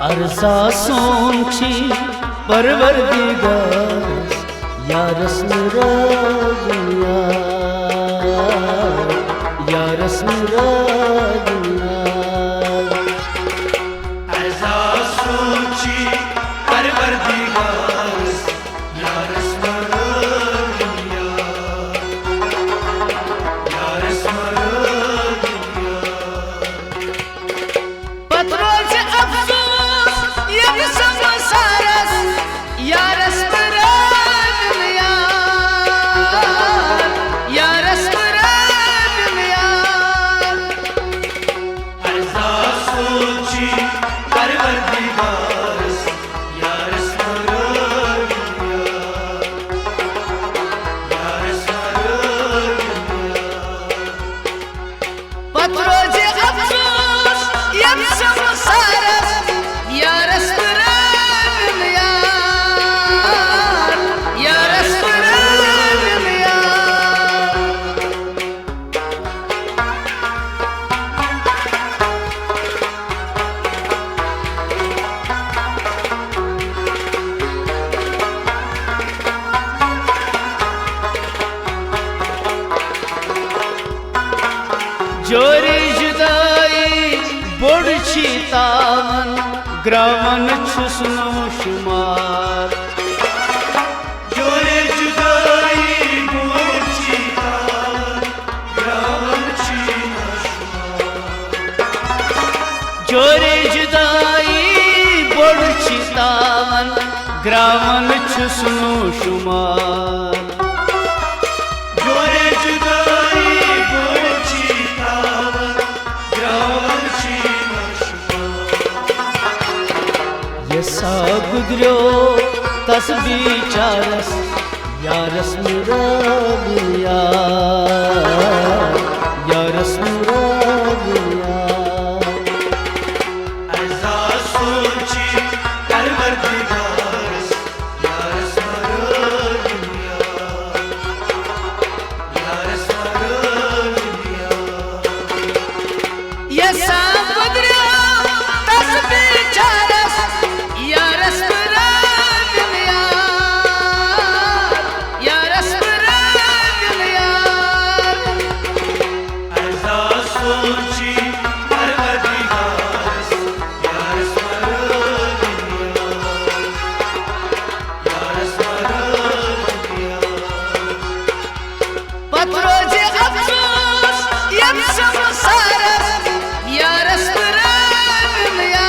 Arza sonçi Parvardigar Ya Resmira Dünya Ya Resmira Dünya Arza sonçi Parvardigar Ya Resmira Dünya Ya Resmira Dünya Patroz afsus Yaksam saras Ya Resmira Dünya Ya Resmira Dünya Arza sonçi Parvardigar Ya Resmira Dünya Ya Resmira Dünya Patroz afsus Yaksam saras Ya Resmira Dünya Ya Resmira Dünya जोरी जुदाई बोड़छी तावन ग्रामन छुसनो शुमार Jore judayi borchi taan Gravanchi nashma जोरी जुदाई बोड़छी तावन ग्रामन छुसनो शुमार Jore judayi borchi taan Gravanchi nashma ये सा गुजरो तस्बीचारस या रस्मिरा दुनिया या रस्मिरा दुनिया Arza sonçi Parvardigar Ya Resmira Dünya Ya Resmira Dünya ये सा गुजरो तस्बीचारस या रस्मिरा दुनिया या रस्मिरा दुनिया Arza sonçi Parvardigar Ya Resmira Dünya Ya Resmira Dünya Patroz afsus yaksam saras Ya Resmira Dünya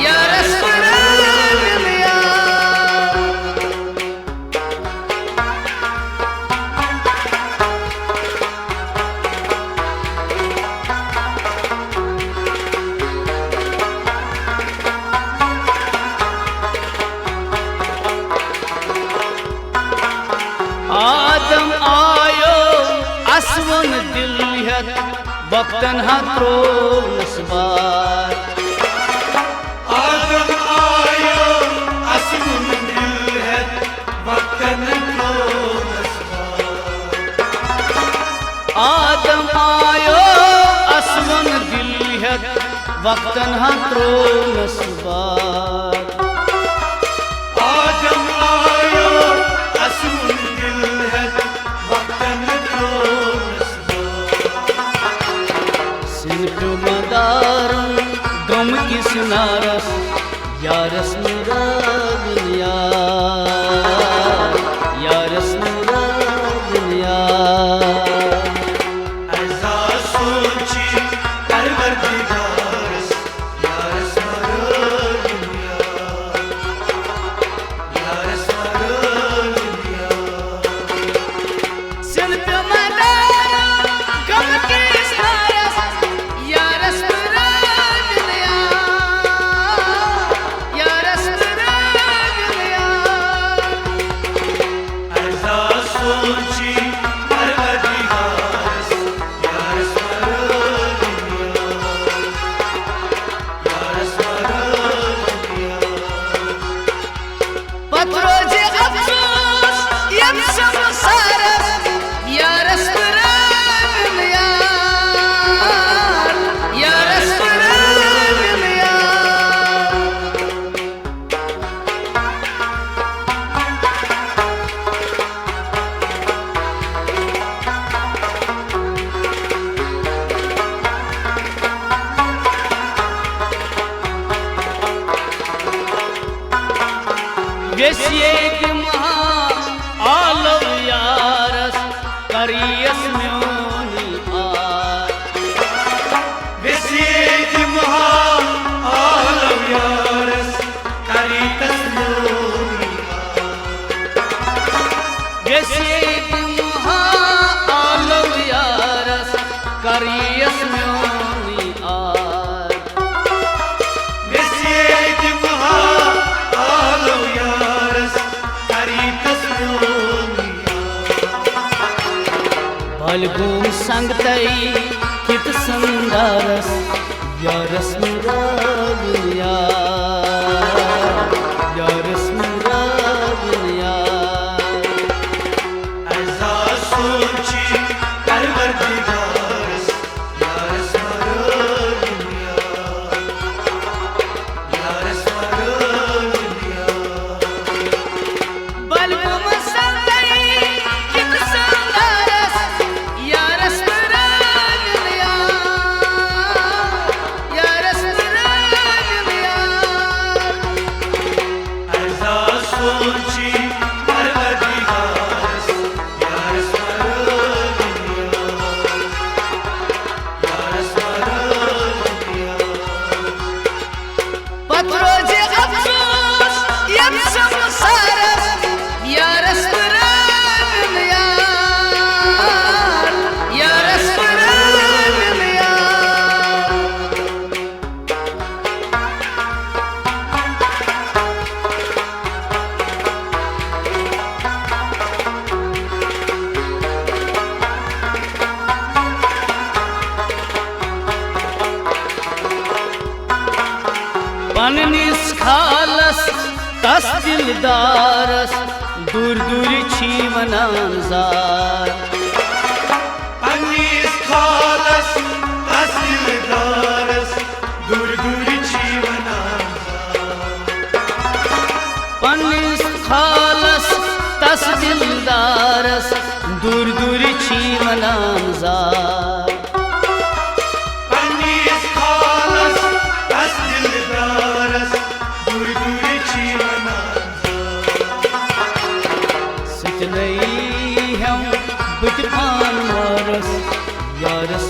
Ya Resmira Dünya आदम आयो असवन दिलियत वक्तन हात्रो नस्बार Adam ayo asmun dilhet Vaktan ko nasbar आदम आयो असवन दिलियत वक्तन हात्रो नस्बार Adam ayo asmun dilhet Vaktan ko nasbar सिंट मदारम गम किस नारस या रस्मिरा दुनिया या रस्मिरा दुनिया Arza sonçi Parvardigar Ya Resmira Dünya Ya Resmira Dünya सिंट मदारम गम किस नारस या रस्मिरा दुनिया या रस्मिरा दुनिया Vesiye dimha alav yaras kariyas myoni aar. Vesiydim ha alav yaras karitas myoni Vesiye dimha alav yaras kariyas myoni aar. Vesiydim ha alav yaras karitas myoni Balgum sangtai kit sandaras yaras mera dunya yaras mera dunya Arza sochi Parvardigaras yaras mara dünya yaras mara dünya Balgum sangtai kit sandaras yaras mera dunya yaras mera dunya Arza sochi Parvardigaras yaras mara dünya yaras mara dünya Patroje afsus yapsam saras yaras mera dunya yaras mera dunya Pannis khalas tas dildaras dur dur chi manan zar. Pannis khalas tasildaras dur dur çivanan Pannis khalas tas dildaras dur dur chi manan zar. Pannis khalas tasildaras dur dur çivanan Sitnai hum bitpan maras yaras